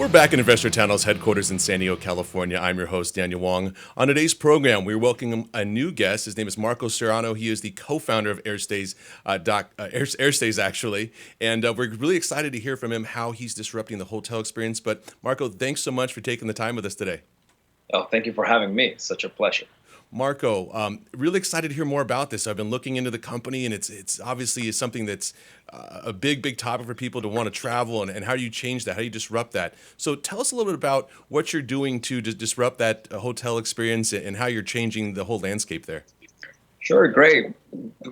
We're back in Investor Townhouse headquarters in San Diego, California. I'm your host, Daniel Wong. On today's program, we're welcoming a new guest. His name is Marco Soriano. He is the co-founder of Airstayz, Airstayz actually. And we're really excited to hear from him how he's disrupting the hotel experience. But Marco, thanks so much for taking the time with us today. Oh, thank you for having me. It's such a pleasure. Marco, really excited to hear more about this. I've been looking into the company, and it's obviously something that's a big topic for people to want to travel, and how do you change that? How do you disrupt that? So tell us a little bit about what you're doing to disrupt that hotel experience and how you're changing the whole landscape there. Sure, great.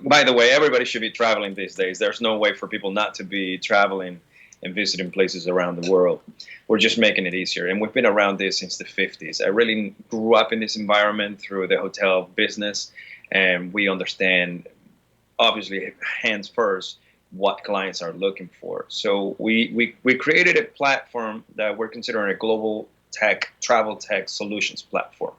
By the way, everybody should be traveling these days. There's no way for people not to be traveling and visiting places around the world. We're just making it easier. And we've been around this since the 50s. I really grew up in this environment through the hotel business, and we understand, obviously, hands first, what clients are looking for. So we created a platform that we're considering a global travel tech solutions platform,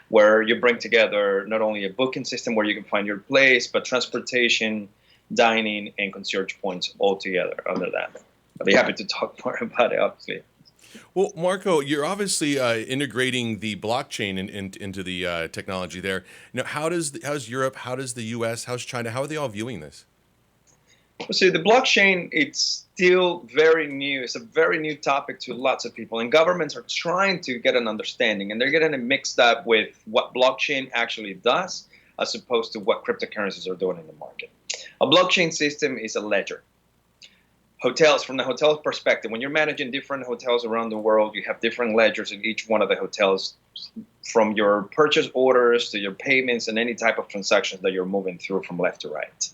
where you bring together not only a booking system where you can find your place, but transportation, dining, and concierge points all together under that. I'll be happy to talk more about it, obviously. Well, Marco, you're obviously integrating the blockchain into the technology there. How's Europe? How does the U.S.? How's China? How are they all viewing this? Well, see, the blockchain, it's still very new. It's a very new topic to lots of people, and governments are trying to get an understanding, and they're getting it mixed up with what blockchain actually does, as opposed to what cryptocurrencies are doing in the market. A blockchain system is a ledger. Hotels, from the hotel perspective, when you're managing different hotels around the world, you have different ledgers in each one of the hotels, from your purchase orders to your payments and any type of transactions that you're moving through from left to right.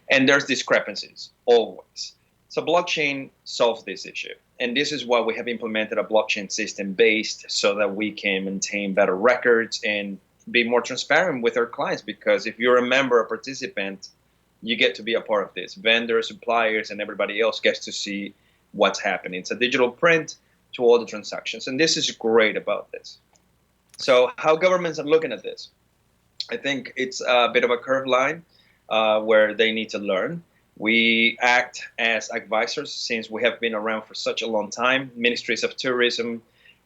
And there's discrepancies, always. So blockchain solves this issue. And this is why we have implemented a blockchain system based so that we can maintain better records and be more transparent with our clients. Because if you're a member, a participant, you get to be a part of this. Vendors, suppliers, and everybody else gets to see what's happening. It's a digital print to all the transactions. And this is great about this. So how governments are looking at this? I think it's a bit of a curved line where they need to learn. We act as advisors since we have been around for such a long time. Ministries of tourism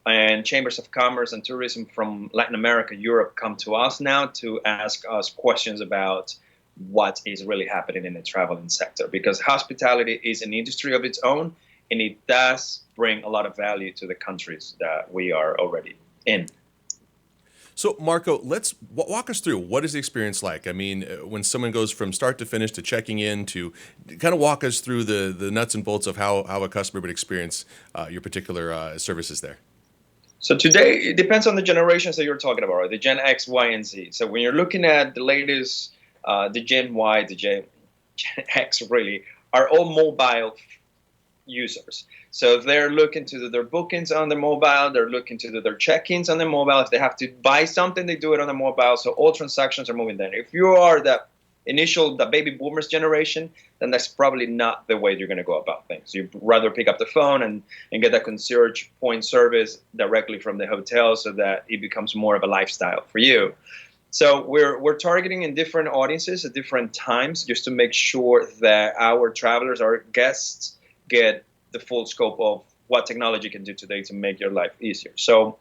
and chambers of commerce and tourism from Latin America, Europe come to us now to ask us questions about what is really happening in the traveling sector, because hospitality is an industry of its own, and it does bring a lot of value to the countries that we are already in. So, Marco, let's walk us through what is the experience like? I mean, when someone goes from start to finish to checking in, to kind of walk us through the nuts and bolts of how a customer would experience your particular services there. So today, it depends on the generations that you're talking about, right? The Gen X, Y, and Z. So when you're looking at the latest, the Gen Y, the Gen X really, are all mobile users. So they're looking to do their bookings on the mobile. They're looking to do their check-ins on the mobile. If they have to buy something, they do it on the mobile. So all transactions are moving there. If you are the baby boomers generation, then that's probably not the way you're going to go about things. You'd rather pick up the phone and get that concierge point service directly from the hotel so that it becomes more of a lifestyle for you. So we're targeting in different audiences at different times just to make sure that our travelers, our guests, get the full scope of what technology can do today to make your life easier. So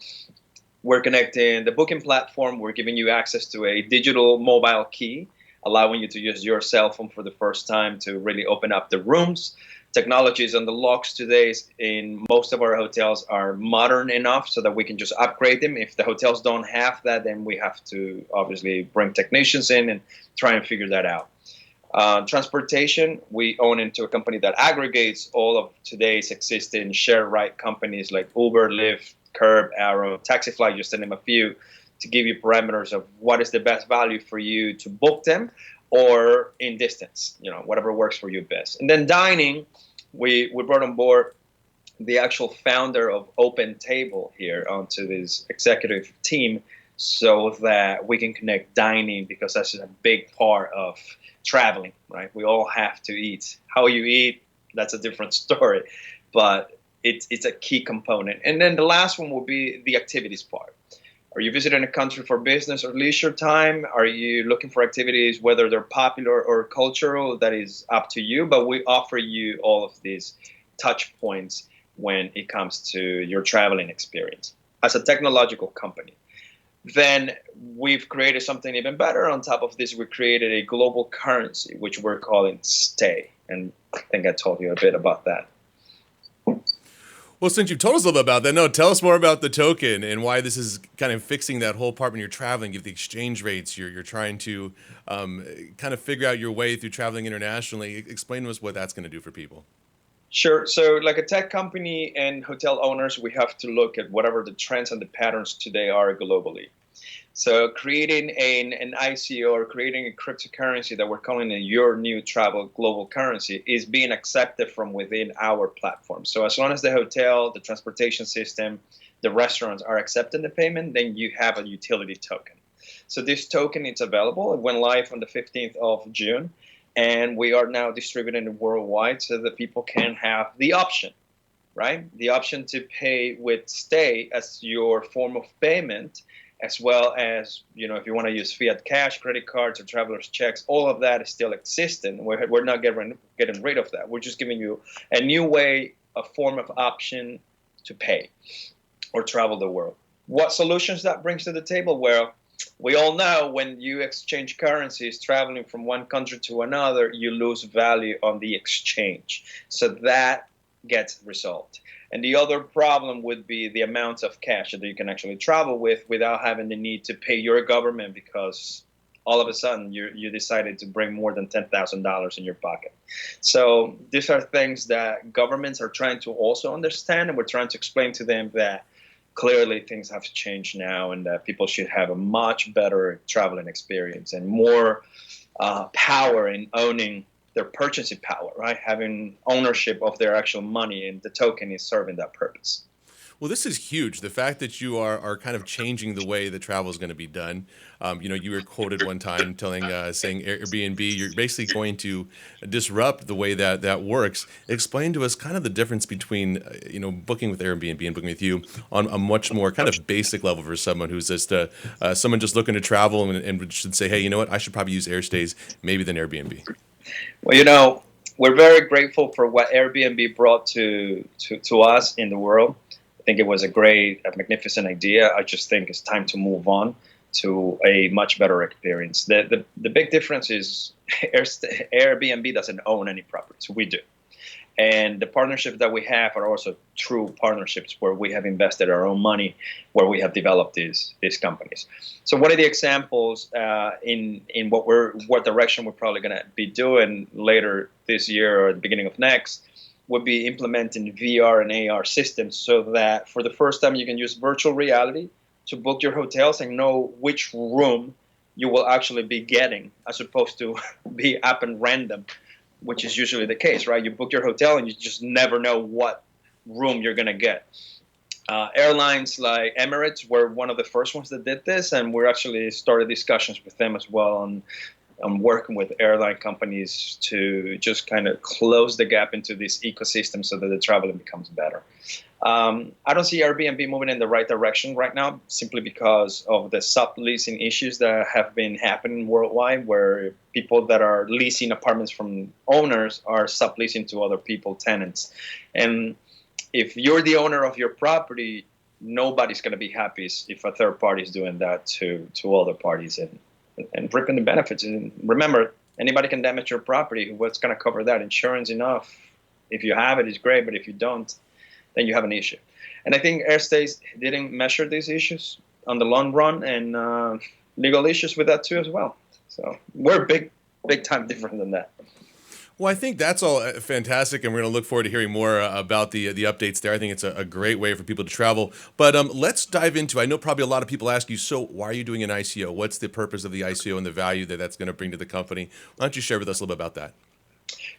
we're connecting the booking platform. We're giving you access to a digital mobile key, allowing you to use your cell phone for the first time to really open up the rooms. Technologies on the locks today in most of our hotels are modern enough so that we can just upgrade them. If the hotels don't have that, then we have to obviously bring technicians in and try and figure that out. Transportation, we own into a company that aggregates all of today's existing share ride companies like Uber, Lyft, Corp, Arrow, Taxify, just to name a few, to give you parameters of what is the best value for you to book them or in distance, whatever works for you best. And then dining, we brought on board the actual founder of Open Table here onto this executive team so that we can connect dining, because that's a big part of traveling, right? We all have to eat. How you eat, that's a different story, but it's a key component. And then the last one will be the activities part. Are you visiting a country for business or leisure time? Are you looking for activities, whether they're popular or cultural? That is up to you, but we offer you all of these touch points when it comes to your traveling experience as a technological company. Then we've created something even better. On top of this, we created a global currency, which we're calling Stay. And I think I told you a bit about that. Well, since you've told us a little bit about that, no, tell us more about the token and why this is kind of fixing that whole part when you're traveling. You have the exchange rates. You're trying to kind of figure out your way through traveling internationally. Explain to us what that's going to do for people. Sure. So, like a tech company and hotel owners, we have to look at whatever the trends and the patterns today are globally. So creating an ICO or creating a cryptocurrency that we're calling your new travel global currency is being accepted from within our platform. So as long as the hotel, the transportation system, the restaurants are accepting the payment, then you have a utility token. So this token is available. It went live on the 15th of June, and we are now distributing it worldwide so that people can have the option, right? The option to pay with Stay as your form of payment, as well as, if you want to use fiat cash, credit cards, or traveler's checks, all of that is still existing. We're not getting rid of that. We're just giving you a new way, a form of option to pay or travel the world. What solutions that brings to the table? Well, we all know when you exchange currencies, traveling from one country to another, you lose value on the exchange. So that gets resolved. And the other problem would be the amount of cash that you can actually travel with without having the need to pay your government because all of a sudden you decided to bring more than $10,000 in your pocket. So these are things that governments are trying to also understand, and we're trying to explain to them that clearly things have changed now and that people should have a much better traveling experience and more power in owning their purchasing power, right? Having ownership of their actual money, and the token is serving that purpose. Well, this is huge. The fact that you are kind of changing the way the travel is going to be done. You were quoted one time saying Airbnb, you're basically going to disrupt the way that works. Explain to us kind of the difference between, booking with Airbnb and booking with you on a much more kind of basic level for someone who's just someone just looking to travel and should say, hey, you know what, I should probably use Airstayz maybe than Airbnb. Well, we're very grateful for what Airbnb brought to us in the world. I think it was a magnificent idea. I just think it's time to move on to a much better experience. The big difference is Airbnb doesn't own any properties. We do. And the partnerships that we have are also true partnerships where we have invested our own money, where we have developed these companies. So one of the examples in what direction we're probably going to be doing later this year or the beginning of next would be implementing VR and AR systems so that for the first time you can use virtual reality to book your hotels and know which room you will actually be getting as opposed to be up and random, which is usually the case, right? You book your hotel and you just never know what room you're going to get. Airlines like Emirates were one of the first ones that did this, and we're actually started discussions with them as well on working with airline companies to just kind of close the gap into this ecosystem so that the traveling becomes better. I don't see Airbnb moving in the right direction right now simply because of the subleasing issues that have been happening worldwide where people that are leasing apartments from owners are subleasing to other people, tenants. And if you're the owner of your property, nobody's going to be happy if a third party is doing that to other parties and reaping the benefits. And remember, anybody can damage your property. What's going to cover that? Insurance enough. If you have it, it's great, but if you don't, then you have an issue. And I think Airstayz didn't measure these issues on the long run and legal issues with that too as well. So we're big time different than that. Well, I think that's all fantastic, and we're going to look forward to hearing more about the updates there. I think it's a great way for people to travel. But let's dive into, I know probably a lot of people ask you, so why are you doing an ICO? What's the purpose of the ICO and the value that that's going to bring to the company? Why don't you share with us a little bit about that?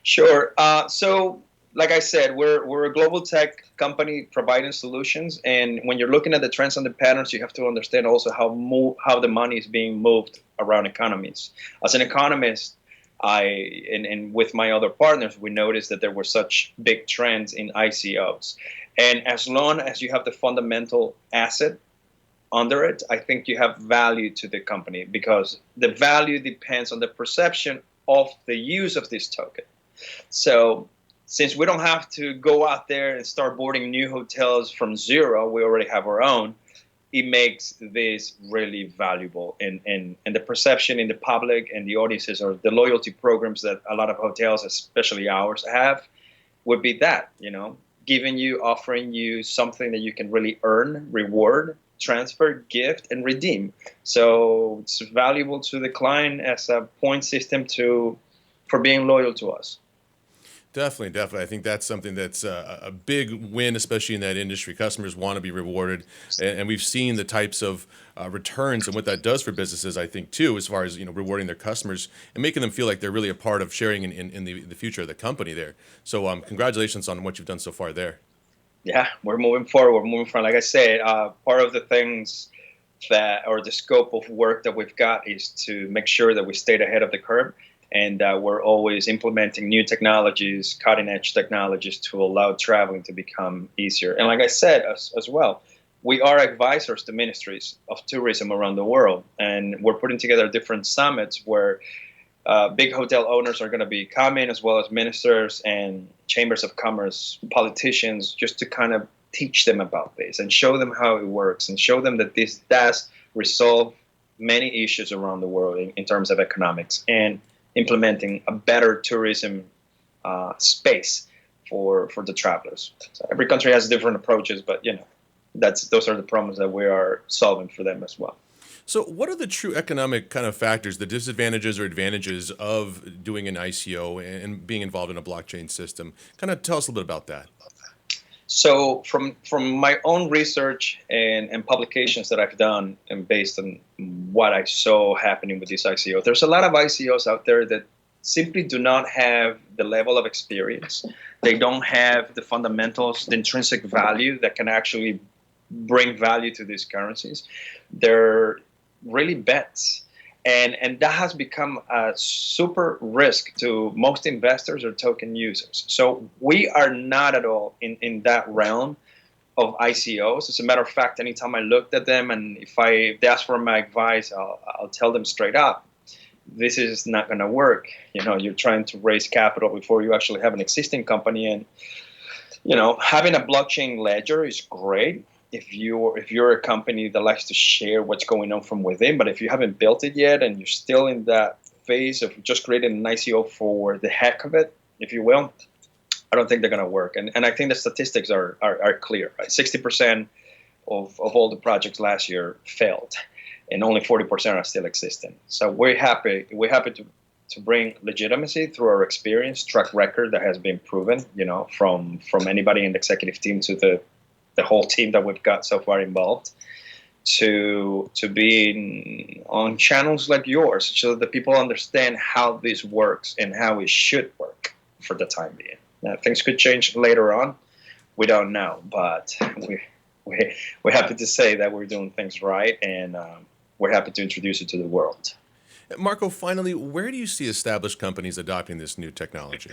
Sure. So like I said, we're a global tech company providing solutions. And when you're looking at the trends and the patterns, you have to understand also how the money is being moved around economies. As an economist, and with my other partners, we noticed that there were such big trends in ICOs. And as long as you have the fundamental asset under it, I think you have value to the company because the value depends on the perception of the use of this token. So since we don't have to go out there and start boarding new hotels from zero, we already have our own. It makes this really valuable, and the perception in the public and the audiences, or the loyalty programs that a lot of hotels, especially ours, have, would be that, giving you, offering you something that you can really earn, reward, transfer, gift, and redeem. So it's valuable to the client as a point system for being loyal to us. Definitely, definitely. I think that's something that's a big win, especially in that industry. Customers want to be rewarded, and we've seen the types of returns and what that does for businesses. I think too, as far as rewarding their customers and making them feel like they're really a part of sharing in the future of the company there. So, congratulations on what you've done so far there. Yeah, we're moving forward. We're moving forward. Like I said, part of the things that, or the scope of work that we've got, is to make sure that we stayed ahead of the curve, and we're always implementing new technologies, cutting edge technologies, to allow traveling to become easier. And like I said as well, we are advisors to ministries of tourism around the world, and we're putting together different summits where big hotel owners are going to be coming, as well as ministers and chambers of commerce, politicians, just to kind of teach them about this and show them how it works, and show them that this does resolve many issues around the world in terms of economics, and implementing a better tourism space for the travelers. So every country has different approaches, but those are the problems that we are solving for them as well. So, what are the true economic kind of factors, the disadvantages or advantages of doing an ICO and being involved in a blockchain system? Kind of tell us a little bit about that. So, from my own research and publications that I've done, and based on what I saw happening with this ICO, there's a lot of ICOs out there that simply do not have the level of experience. They don't have the fundamentals, the intrinsic value that can actually bring value to these currencies. They're really bets. And that has become a super risk to most investors or token users. So we are not at all in that realm of ICOs. As a matter of fact, anytime I looked at them, and if they ask for my advice, I'll tell them straight up, this is not going to work. You're trying to raise capital before you actually have an existing company. And, having a blockchain ledger is great if you're a company that likes to share what's going on from within. But if you haven't built it yet, and you're still in that phase of just creating an ICO for the heck of it, if you will, I don't think they're going to work. And I think the statistics are clear. Right? 60% of all the projects last year failed, and only 40% are still existing. So we're happy to bring legitimacy through our experience, track record that has been proven, from anybody in the executive team to the whole team that we've got so far involved, to be on channels like yours, so that the people understand how this works and how it should work for the time being. Now, things could change later on. We don't know, but we're happy to say that we're doing things right, and we're happy to introduce it to the world. Marco, finally, where do you see established companies adopting this new technology?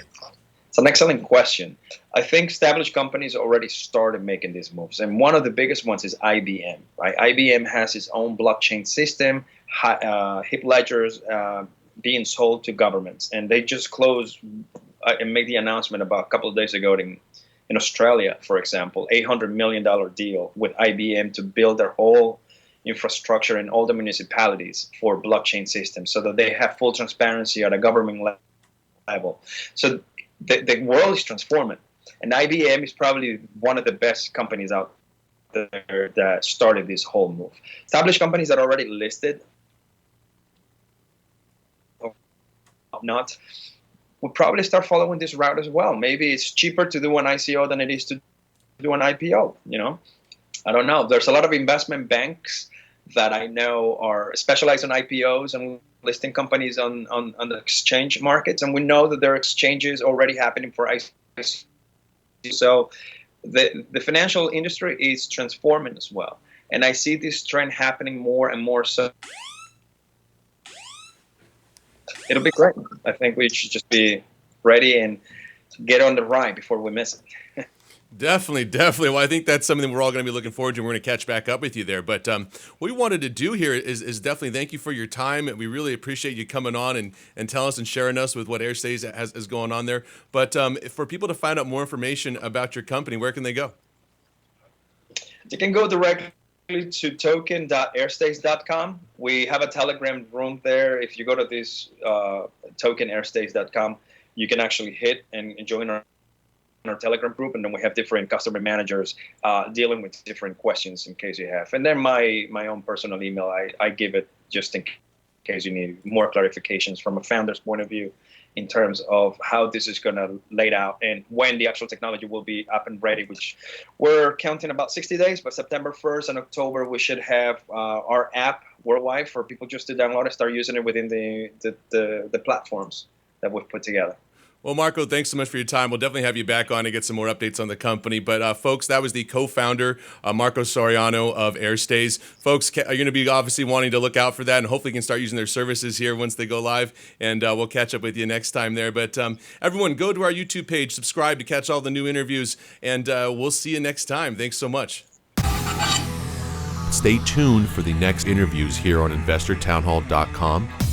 It's an excellent question. I think established companies already started making these moves, and one of the biggest ones is IBM. Right? IBM has its own blockchain system, HIP ledgers being sold to governments, and they just closed and made the announcement about a couple of days ago in Australia, for example, $800 million deal with IBM to build their whole infrastructure in all the municipalities for blockchain systems, so that they have full transparency at a government level. So the world is transforming, and IBM is probably one of the best companies out there that started this whole move. Established companies that are already listed, not, would probably start following this route as well. Maybe it's cheaper to do an ICO than it is to do an IPO. I don't know. There's a lot of investment banks that I know are specialized in IPOs and listing companies on the exchange markets, and we know that there are exchanges already happening for ICOs. So the financial industry is transforming as well, and I see this trend happening more and more. So it'll be great. I think we should just be ready and get on the ride before we miss it. Definitely, definitely. Well, I think that's something we're all going to be looking forward to. We're going to catch back up with you there. But what we wanted to do here is definitely thank you for your time. We really appreciate you coming on and telling us and sharing us with what Airstayz has going on there. But for people to find out more information about your company, where can they go? You can go directly to token.airstayz.com. We have a Telegram room there. If you go to this tokenairstayz.com, you can actually hit and join our Telegram group, and then we have different customer managers dealing with different questions in case you have. And then my own personal email, I give it just in case you need more clarifications from a founder's point of view in terms of how this is going to lay out and when the actual technology will be up and ready, which we're counting about 60 days, but September 1st and October, we should have our app worldwide for people just to download and start using it within the platforms that we've put together. Well, Marco, thanks so much for your time. We'll definitely have you back on to get some more updates on the company. But folks, that was the co-founder, Marco Soriano of Airstayz. Folks are going to be obviously wanting to look out for that, and hopefully can start using their services here once they go live. And we'll catch up with you next time there. But everyone, go to our YouTube page, subscribe to catch all the new interviews, and we'll see you next time. Thanks so much. Stay tuned for the next interviews here on InvestorTownHall.com.